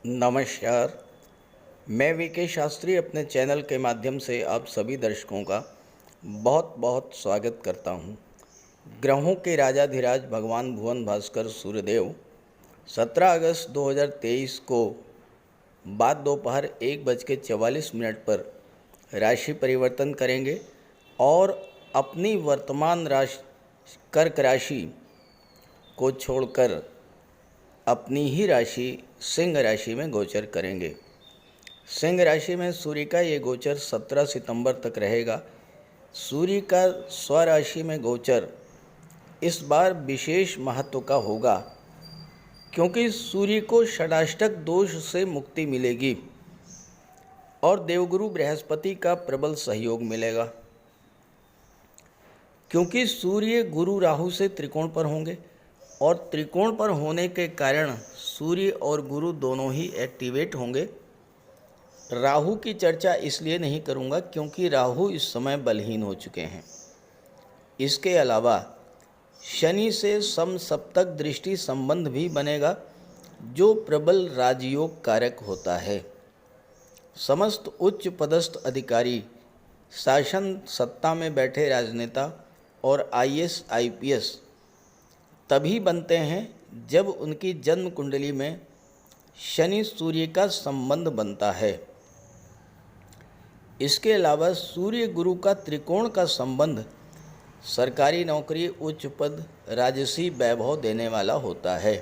नमस्कार। मैं वीके शास्त्री अपने चैनल के माध्यम से आप सभी दर्शकों का बहुत बहुत स्वागत करता हूं। ग्रहों के राजाधिराज भगवान भुवन भास्कर सूर्यदेव 17 अगस्त 2023 को बाद दोपहर 1:44 पर राशि परिवर्तन करेंगे और अपनी वर्तमान राशि कर्क राशि को छोड़कर अपनी ही राशि सिंह राशि में गोचर करेंगे। सिंह राशि में सूर्य का ये गोचर 17 सितंबर तक रहेगा। सूर्य का स्वराशि में गोचर इस बार विशेष महत्व का होगा क्योंकि सूर्य को षडाष्टक दोष से मुक्ति मिलेगी और देवगुरु बृहस्पति का प्रबल सहयोग मिलेगा। क्योंकि सूर्य गुरु राहु से त्रिकोण पर होंगे और त्रिकोण पर होने के कारण सूर्य और गुरु दोनों ही एक्टिवेट होंगे। राहु की चर्चा इसलिए नहीं करूंगा क्योंकि राहु इस समय बलहीन हो चुके हैं। इसके अलावा शनि से समसप्तक दृष्टि संबंध भी बनेगा जो प्रबल राजयोग कारक होता है। समस्त उच्च पदस्थ अधिकारी, शासन सत्ता में बैठे राजनेता और आईएएस आईपीएस तभी बनते हैं जब उनकी जन्म कुंडली में शनि सूर्य का संबंध बनता है। इसके अलावा सूर्य गुरु का त्रिकोण का संबंध सरकारी नौकरी, उच्च पद, राजसी वैभव देने वाला होता है।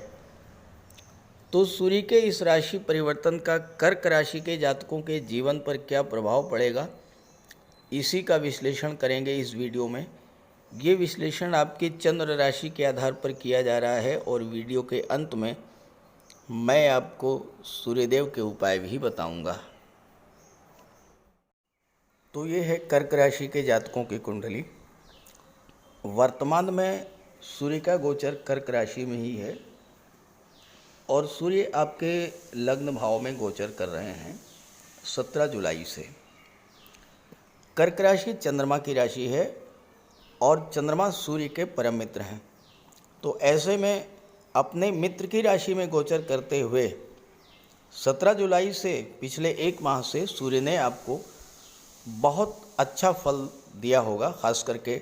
तो सूर्य के इस राशि परिवर्तन का कर्क राशि के जातकों के जीवन पर क्या प्रभाव पड़ेगा, इसी का विश्लेषण करेंगे इस वीडियो में। ये विश्लेषण आपकी चंद्र राशि के आधार पर किया जा रहा है और वीडियो के अंत में मैं आपको सूर्यदेव के उपाय भी बताऊंगा। तो ये है कर्क राशि के जातकों की कुंडली। वर्तमान में सूर्य का गोचर कर्क राशि में ही है और सूर्य आपके लग्न भाव में गोचर कर रहे हैं 17 जुलाई से। कर्क राशि चंद्रमा की राशि है और चंद्रमा सूर्य के परम मित्र हैं। तो ऐसे में अपने मित्र की राशि में गोचर करते हुए 17 जुलाई से पिछले एक माह से सूर्य ने आपको बहुत अच्छा फल दिया होगा, खास करके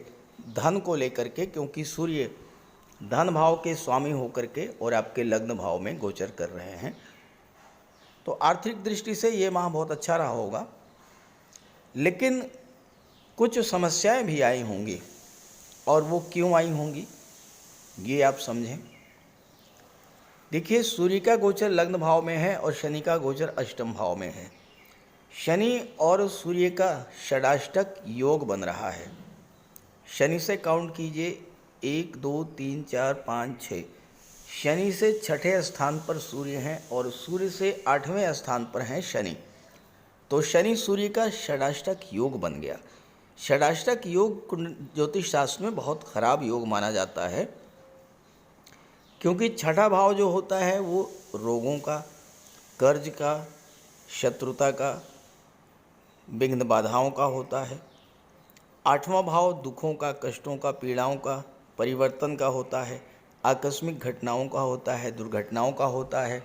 धन को लेकर के, क्योंकि सूर्य धन भाव के स्वामी होकर के और आपके लग्न भाव में गोचर कर रहे हैं। तो आर्थिक दृष्टि से ये माह बहुत अच्छा रहा होगा, लेकिन कुछ समस्याएं भी आई होंगी और वो क्यों आई होंगी ये आप समझें। देखिए, सूर्य का गोचर लग्न भाव में है और शनि का गोचर अष्टम भाव में है। शनि और सूर्य का षडाष्टक योग बन रहा है। शनि से काउंट कीजिए 1 2 3 4 5 6। शनि से छठे स्थान पर सूर्य हैं और सूर्य से 8वें स्थान पर हैं शनि। तो शनि सूर्य का षडाष्टक योग बन गया। षडाष्टक योग ज्योतिष शास्त्र में बहुत खराब योग माना जाता है क्योंकि छठा भाव जो होता है वो रोगों का, कर्ज का, शत्रुता का, विघ्न बाधाओं का होता है। 8वां भाव दुखों का, कष्टों का, पीड़ाओं का, परिवर्तन का होता है, आकस्मिक घटनाओं का होता है, दुर्घटनाओं का होता है।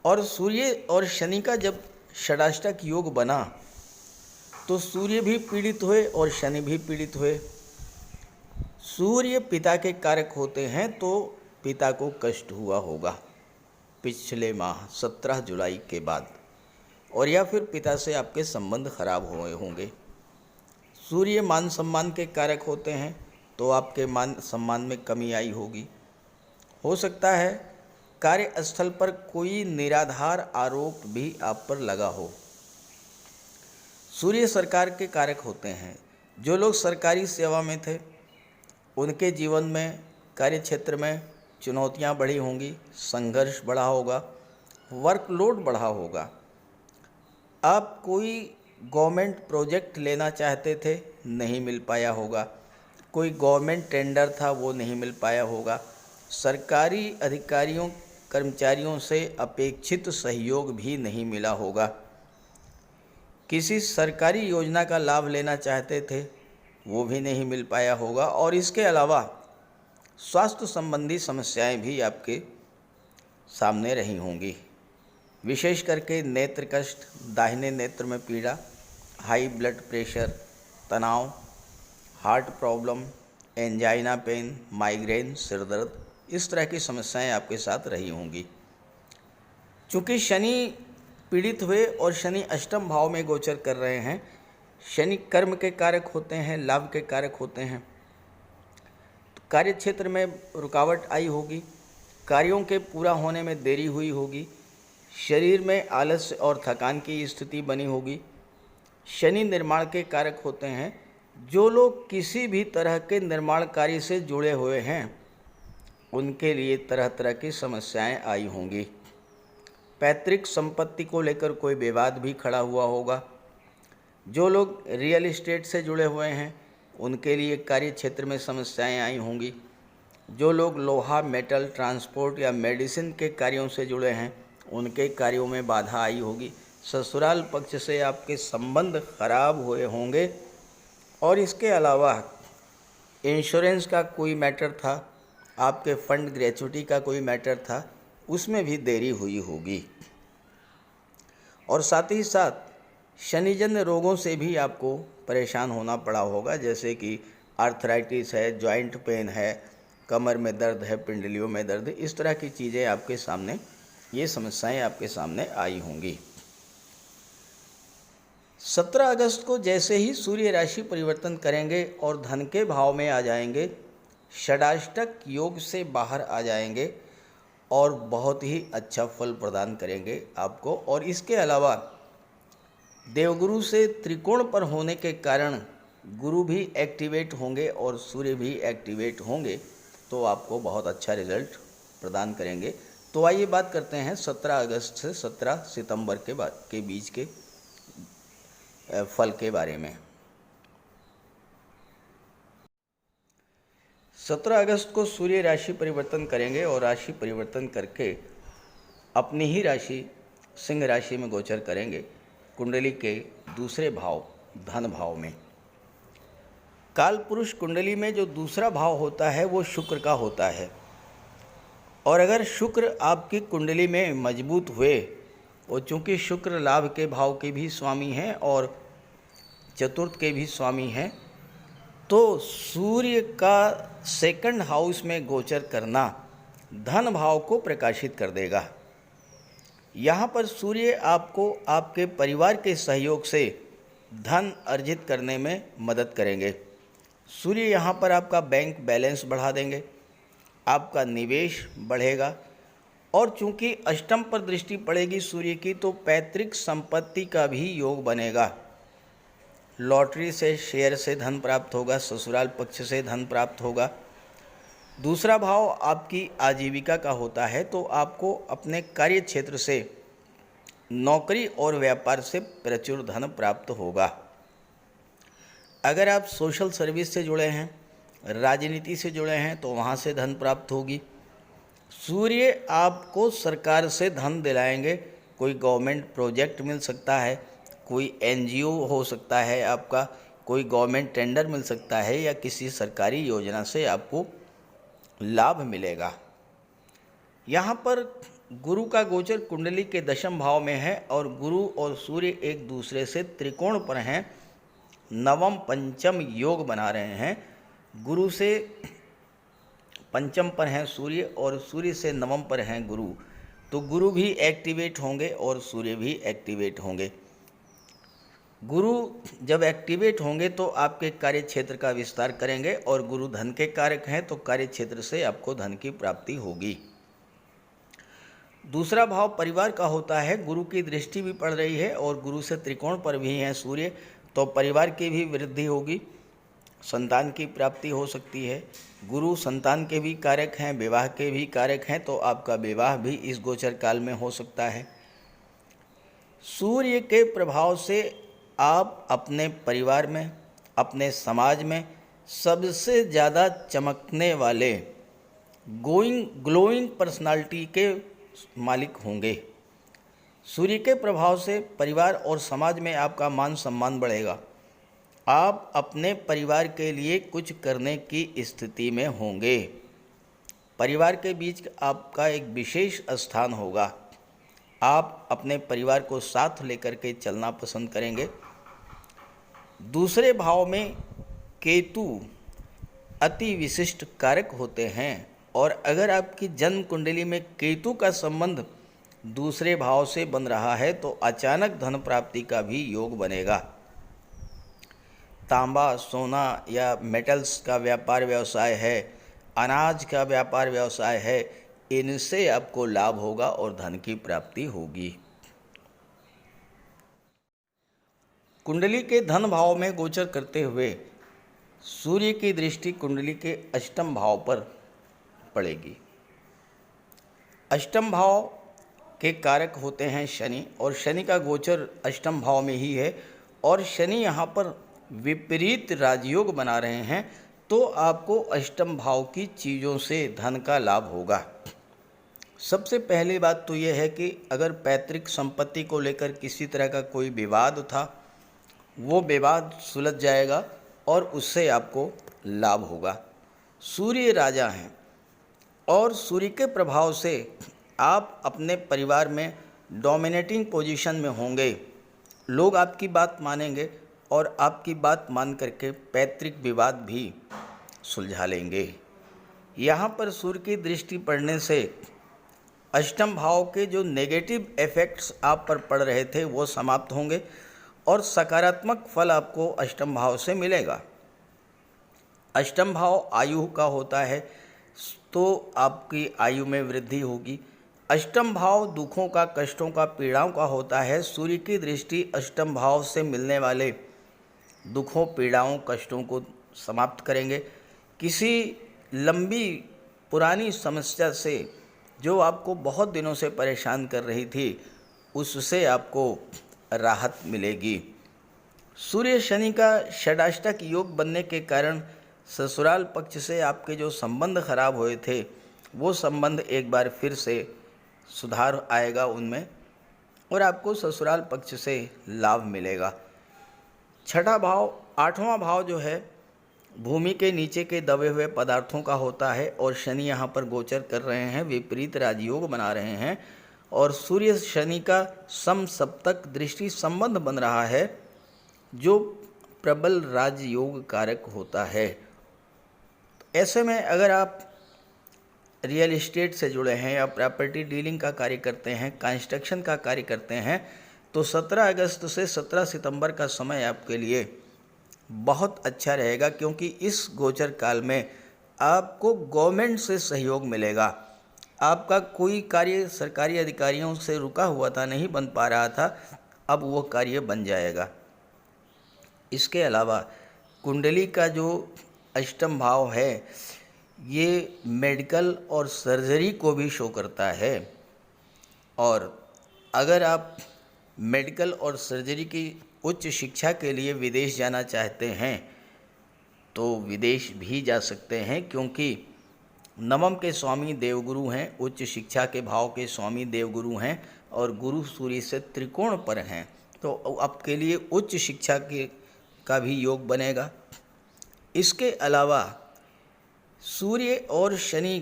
और सूर्य और शनि का जब षडाष्टक योग बना तो सूर्य भी पीड़ित हुए और शनि भी पीड़ित हुए। सूर्य पिता के कारक होते हैं तो पिता को कष्ट हुआ होगा पिछले माह 17 जुलाई के बाद, और या फिर पिता से आपके संबंध खराब हुए होंगे। सूर्य मान सम्मान के कारक होते हैं तो आपके मान सम्मान में कमी आई होगी। हो सकता है कार्यस्थल पर कोई निराधार आरोप भी आप पर लगा हो। सूर्य सरकार के कारक होते हैं। जो लोग सरकारी सेवा में थे उनके जीवन में, कार्य क्षेत्र में चुनौतियां बढ़ी होंगी, संघर्ष बढ़ा होगा, वर्कलोड बढ़ा होगा। आप कोई गवर्नमेंट प्रोजेक्ट लेना चाहते थे, नहीं मिल पाया होगा। कोई गवर्नमेंट टेंडर था, वो नहीं मिल पाया होगा। सरकारी अधिकारियों, कर्मचारियों से अपेक्षित सहयोग भी नहीं मिला होगा। किसी सरकारी योजना का लाभ लेना चाहते थे, वो भी नहीं मिल पाया होगा। और इसके अलावा स्वास्थ्य संबंधी समस्याएं भी आपके सामने रही होंगी। विशेष करके नेत्र कष्ट, दाहिने नेत्र में पीड़ा, हाई ब्लड प्रेशर, तनाव, heart problem, angina pain, migraine, सिर दर्द, इस तरह की समस्याएं आपके साथ रही होंगी। चूँकि शनि पीड़ित हुए और शनि अष्टम भाव में गोचर कर रहे हैं, शनि कर्म के कारक होते हैं, लाभ के कारक होते हैं, तो कार्य क्षेत्र में रुकावट आई होगी, कार्यों के पूरा होने में देरी हुई होगी, शरीर में आलस्य और थकान की स्थिति बनी होगी। शनि निर्माण के कारक होते हैं। जो लोग किसी भी तरह के निर्माण कार्य से जुड़े हुए हैं उनके लिए तरह तरह की समस्याएं आई होंगी। पैतृक संपत्ति को लेकर कोई विवाद भी खड़ा हुआ होगा। जो लोग रियल एस्टेट से जुड़े हुए हैं उनके लिए कार्य क्षेत्र में समस्याएं आई होंगी। जो लोग लोहा, मेटल, ट्रांसपोर्ट या मेडिसिन के कार्यों से जुड़े हैं उनके कार्यों में बाधा आई होगी। ससुराल पक्ष से आपके संबंध खराब हुए होंगे। और इसके अलावा इंश्योरेंस का कोई मैटर था, आपके फंड ग्रेचुइटी का कोई मैटर था, उसमें भी देरी हुई होगी। और साथ ही साथ शनिजन्य रोगों से भी आपको परेशान होना पड़ा होगा, जैसे कि आर्थराइटिस है, जॉइंट पेन है, कमर में दर्द है, पिंडलियों में दर्द, इस तरह की चीज़ें आपके सामने, ये समस्याएं आपके सामने आई होंगी। 17 अगस्त को जैसे ही सूर्य राशि परिवर्तन करेंगे और धन के भाव में आ जाएंगे, षडाष्टक योग से बाहर आ जाएंगे और बहुत ही अच्छा फल प्रदान करेंगे आपको। और इसके अलावा देवगुरु से त्रिकोण पर होने के कारण गुरु भी एक्टिवेट होंगे और सूर्य भी एक्टिवेट होंगे, तो आपको बहुत अच्छा रिजल्ट प्रदान करेंगे। तो आइए बात करते हैं 17 अगस्त से 17 सितंबर के बीच के फल के बारे में। 17 अगस्त को सूर्य राशि परिवर्तन करेंगे और राशि परिवर्तन करके अपनी ही राशि सिंह राशि में गोचर करेंगे, कुंडली के दूसरे भाव धन भाव में। काल पुरुष कुंडली में जो दूसरा भाव होता है वो शुक्र का होता है। और अगर शुक्र आपकी कुंडली में मजबूत हुए, और चूँकि शुक्र लाभ के भाव के भी स्वामी हैं और चतुर्थ के भी स्वामी हैं, तो सूर्य का सेकंड हाउस में गोचर करना धन भाव को प्रकाशित कर देगा। यहाँ पर सूर्य आपको आपके परिवार के सहयोग से धन अर्जित करने में मदद करेंगे। सूर्य यहाँ पर आपका बैंक बैलेंस बढ़ा देंगे, आपका निवेश बढ़ेगा। और चूँकि अष्टम पर दृष्टि पड़ेगी सूर्य की, तो पैतृक संपत्ति का भी योग बनेगा। लॉटरी से, शेयर से धन प्राप्त होगा, ससुराल पक्ष से धन प्राप्त होगा। दूसरा भाव आपकी आजीविका का होता है, तो आपको अपने कार्य क्षेत्र से, नौकरी और व्यापार से प्रचुर धन प्राप्त होगा। अगर आप सोशल सर्विस से जुड़े हैं, राजनीति से जुड़े हैं, तो वहाँ से धन प्राप्त होगी। सूर्य आपको सरकार से धन दिलाएंगे। कोई गवर्नमेंट प्रोजेक्ट मिल सकता है, कोई एनजीओ हो सकता है आपका, कोई गवर्नमेंट टेंडर मिल सकता है, या किसी सरकारी योजना से आपको लाभ मिलेगा। यहाँ पर गुरु का गोचर कुंडली के दशम भाव में है और गुरु और सूर्य एक दूसरे से त्रिकोण पर हैं, नवम पंचम योग बना रहे हैं। गुरु से पंचम पर हैं सूर्य और सूर्य से नवम पर हैं गुरु, तो गुरु भी एक्टिवेट होंगे और सूर्य भी एक्टिवेट होंगे। गुरु जब एक्टिवेट होंगे तो आपके कार्य क्षेत्र का विस्तार करेंगे, और गुरु धन के कारक हैं, तो कार्य क्षेत्र से आपको धन की प्राप्ति होगी। दूसरा भाव परिवार का होता है। गुरु की दृष्टि भी पड़ रही है और गुरु से त्रिकोण पर भी हैं सूर्य, तो परिवार की भी वृद्धि होगी, संतान की प्राप्ति हो सकती है। गुरु संतान के भी कारक हैं, विवाह के भी कारक हैं, तो आपका विवाह भी इस गोचर काल में हो सकता है। सूर्य के प्रभाव से आप अपने परिवार में, अपने समाज में सबसे ज़्यादा चमकने वाले ग्लोइंग पर्सनालिटी के मालिक होंगे। सूर्य के प्रभाव से परिवार और समाज में आपका मान सम्मान बढ़ेगा। आप अपने परिवार के लिए कुछ करने की स्थिति में होंगे। परिवार के बीच आपका एक विशेष स्थान होगा। आप अपने परिवार को साथ लेकर के चलना पसंद करेंगे। दूसरे भाव में केतु अति विशिष्ट कारक होते हैं और अगर आपकी जन्म कुंडली में केतु का संबंध दूसरे भाव से बन रहा है तो अचानक धन प्राप्ति का भी योग बनेगा। तांबा, सोना या मेटल्स का व्यापार व्यवसाय है, अनाज का व्यापार व्यवसाय है, इनसे आपको लाभ होगा और धन की प्राप्ति होगी। कुंडली के धन भाव में गोचर करते हुए सूर्य की दृष्टि कुंडली के अष्टम भाव पर पड़ेगी। अष्टम भाव के कारक होते हैं शनि और शनि का गोचर अष्टम भाव में ही है और शनि यहाँ पर विपरीत राजयोग बना रहे हैं तो आपको अष्टम भाव की चीज़ों से धन का लाभ होगा। सबसे पहली बात तो यह है कि अगर पैतृक संपत्ति को लेकर किसी तरह का कोई विवाद था वो विवाद सुलझ जाएगा और उससे आपको लाभ होगा। सूर्य राजा हैं और सूर्य के प्रभाव से आप अपने परिवार में डोमिनेटिंग पोजीशन में होंगे। लोग आपकी बात मानेंगे और आपकी बात मान करके पैतृक विवाद भी सुलझा लेंगे। यहाँ पर सूर्य की दृष्टि पड़ने से अष्टम भाव के जो नेगेटिव इफ़ेक्ट्स आप पर पड़ रहे थे वो समाप्त होंगे और सकारात्मक फल आपको अष्टम भाव से मिलेगा। अष्टम भाव आयु का होता है तो आपकी आयु में वृद्धि होगी। अष्टम भाव दुखों का, कष्टों का, पीड़ाओं का होता है। सूर्य की दृष्टि अष्टम भाव से मिलने वाले दुखों, पीड़ाओं, कष्टों को समाप्त करेंगे। किसी लंबी पुरानी समस्या से जो आपको बहुत दिनों से परेशान कर रही थी उससे आपको राहत मिलेगी। सूर्य शनि का षडाष्टक योग बनने के कारण ससुराल पक्ष से आपके जो संबंध खराब हुए थे वो संबंध एक बार फिर से सुधार आएगा उनमें और आपको ससुराल पक्ष से लाभ मिलेगा। छठा भाव, आठवां भाव जो है भूमि के नीचे के दबे हुए पदार्थों का होता है और शनि यहाँ पर गोचर कर रहे हैं, विपरीत राजयोग बना रहे हैं और सूर्य शनि का समसप्तक दृष्टि संबंध बन रहा है जो प्रबल राजयोग कारक होता है। ऐसे में अगर आप रियल एस्टेट से जुड़े हैं या प्रॉपर्टी डीलिंग का कार्य करते हैं, कंस्ट्रक्शन का कार्य करते हैं तो 17 अगस्त से 17 सितंबर का समय आपके लिए बहुत अच्छा रहेगा क्योंकि इस गोचर काल में आपको गवर्नमेंट से सहयोग मिलेगा। आपका कोई कार्य सरकारी अधिकारियों से रुका हुआ था, नहीं बन पा रहा था, अब वो कार्य बन जाएगा। इसके अलावा कुंडली का जो अष्टम भाव है ये मेडिकल और सर्जरी को भी शो करता है और अगर आप मेडिकल और सर्जरी की उच्च शिक्षा के लिए विदेश जाना चाहते हैं तो विदेश भी जा सकते हैं क्योंकि नवम के स्वामी देवगुरु हैं, उच्च शिक्षा के भाव के स्वामी देवगुरु हैं और गुरु सूर्य से त्रिकोण पर हैं तो आपके लिए उच्च शिक्षा का भी योग बनेगा। इसके अलावा सूर्य और शनि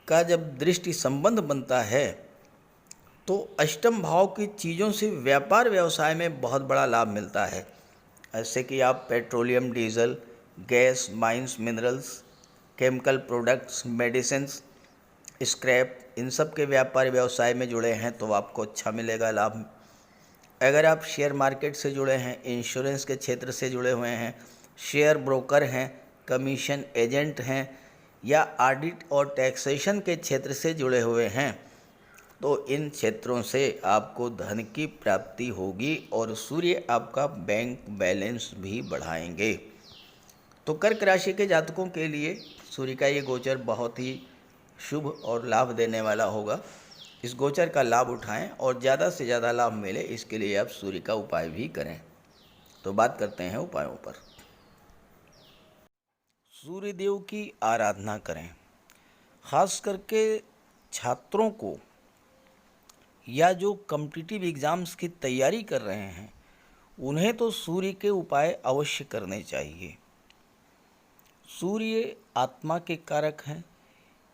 का जब दृष्टि संबंध बनता है तो अष्टम भाव की चीज़ों से व्यापार व्यवसाय में बहुत बड़ा लाभ मिलता है। ऐसे कि आप petroleum, diesel, gas, mines, minerals, chemical products, medicines, scrap, इन सब के व्यापार व्यवसाय में जुड़े हैं तो आपको अच्छा मिलेगा लाभ। अगर आप शेयर मार्केट से जुड़े हैं, इंश्योरेंस के क्षेत्र से जुड़े हुए हैं, शेयर ब्रोकर हैं, कमीशन एजेंट हैं या ऑडिट और टैक्सेशन के क्षेत्र से जुड़े हुए हैं तो इन क्षेत्रों से आपको धन की प्राप्ति होगी और सूर्य आपका बैंक बैलेंस भी बढ़ाएंगे। तो कर्क राशि के जातकों के लिए सूर्य का ये गोचर बहुत ही शुभ और लाभ देने वाला होगा। इस गोचर का लाभ उठाएं और ज़्यादा से ज़्यादा लाभ मिले इसके लिए आप सूर्य का उपाय भी करें। तो बात करते हैं उपायों पर। सूर्य देव की आराधना करें। खास करके छात्रों को या जो कॉम्पिटिटिव एग्ज़ाम्स की तैयारी कर रहे हैं उन्हें तो सूर्य के उपाय अवश्य करने चाहिए। सूर्य आत्मा के कारक हैं।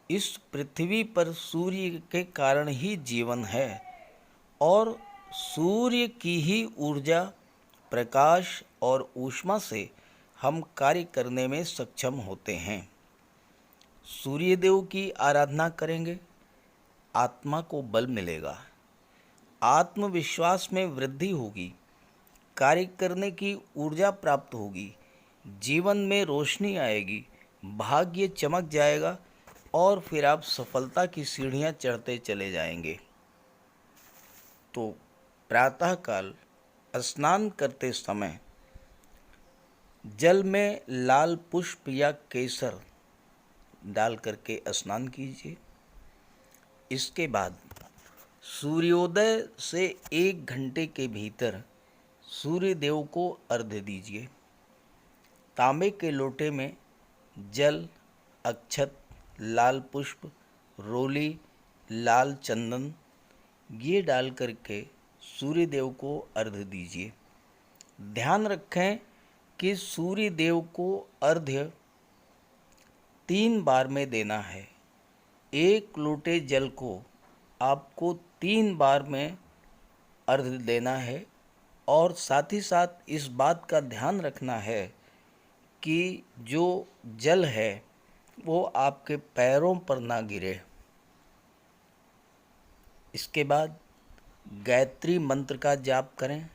इस पृथ्वी पर सूर्य के कारण ही जीवन है। और सूर्य की ही ऊर्जा, प्रकाश और ऊष्मा से हम कार्य करने में सक्षम होते हैं। सूर्य देव की आराधना करेंगे, आत्मा को बल मिलेगा, आत्मविश्वास में वृद्धि होगी, कार्य करने की ऊर्जा प्राप्त होगी, जीवन में रोशनी आएगी, भाग्य चमक जाएगा और फिर आप सफलता की सीढ़ियां चढ़ते चले जाएंगे। तो प्रातःकाल स्नान करते समय जल में लाल पुष्प या केसर डाल करके स्नान कीजिए। इसके बाद सूर्योदय से 1 घंटे के भीतर सूर्य देव को अर्घ्य दीजिए। तांबे के लोटे में जल, अक्षत, लाल पुष्प, रोली, लाल चंदन ये डाल करके सूर्य देव को अर्घ्य दीजिए। ध्यान रखें कि सूर्य देव को अर्घ्य 3 बार में देना है। 1 लोटे जल को आपको 3 बार में अर्घ्य देना है और साथ ही साथ इस बात का ध्यान रखना है कि जो जल है वो आपके पैरों पर ना गिरे। इसके बाद गायत्री मंत्र का जाप करें,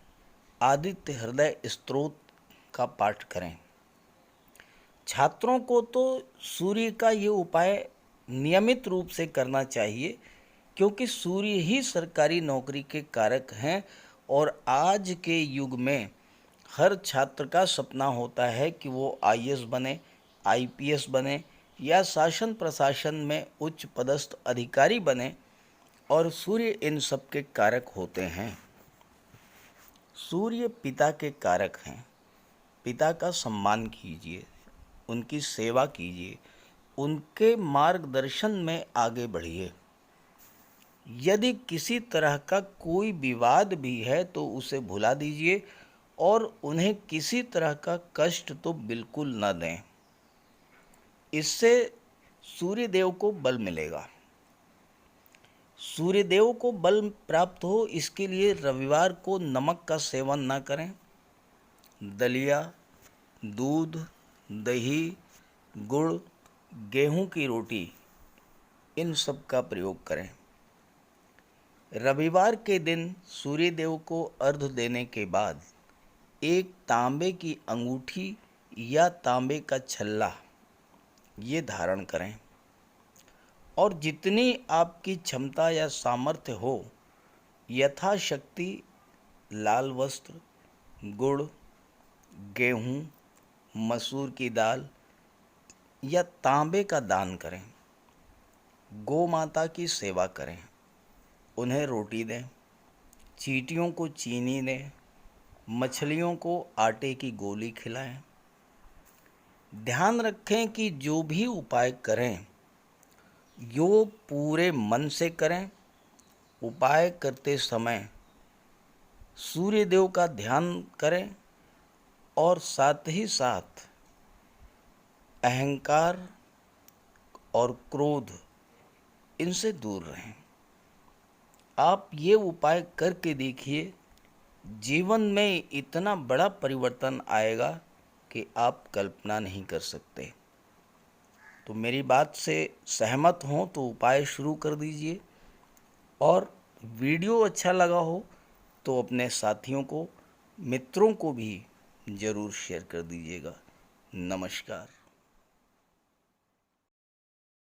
आदित्य हृदय स्तोत्र का पाठ करें। छात्रों को तो सूर्य का ये उपाय नियमित रूप से करना चाहिए, क्योंकि सूर्य ही सरकारी नौकरी के कारक हैं और आज के युग में हर छात्र का सपना होता है कि वो आईएएस बने, आईपीएस बने या शासन प्रशासन में उच्च पदस्थ अधिकारी बने, और सूर्य इन सब के कारक होते हैं। सूर्य पिता के कारक हैं। पिता का सम्मान कीजिए, उनकी सेवा कीजिए, उनके मार्गदर्शन में आगे बढ़िए। यदि किसी तरह का कोई विवाद भी है तो उसे भुला दीजिए और उन्हें किसी तरह का कष्ट तो बिल्कुल न दें। इससे सूर्यदेव को बल मिलेगा। सूर्यदेव को बल प्राप्त हो इसके लिए रविवार को नमक का सेवन न करें। दलिया, दूध, दही, गुड़, गेहूं की रोटी इन सब का प्रयोग करें। रविवार के दिन सूर्यदेव को अर्घ्य देने के बाद एक तांबे की अंगूठी या तांबे का छल्ला ये धारण करें और जितनी आपकी क्षमता या सामर्थ्य हो यथाशक्ति लाल वस्त्र, गुड़, गेहूं, मसूर की दाल या तांबे का दान करें। गौ माता की सेवा करें, उन्हें रोटी दें, चींटियों को चीनी दें, मछलियों को आटे की गोली खिलाएं। ध्यान रखें कि जो भी उपाय करें यो पूरे मन से करें। उपाय करते समय सूर्यदेव का ध्यान करें और साथ ही साथ अहंकार और क्रोध इनसे दूर रहें। आप ये उपाय करके देखिए, जीवन में इतना बड़ा परिवर्तन आएगा कि आप कल्पना नहीं कर सकते। तो मेरी बात से सहमत हों तो उपाय शुरू कर दीजिए, और वीडियो अच्छा लगा हो तो अपने साथियों को, मित्रों को भी ज़रूर शेयर कर दीजिएगा। नमस्कार।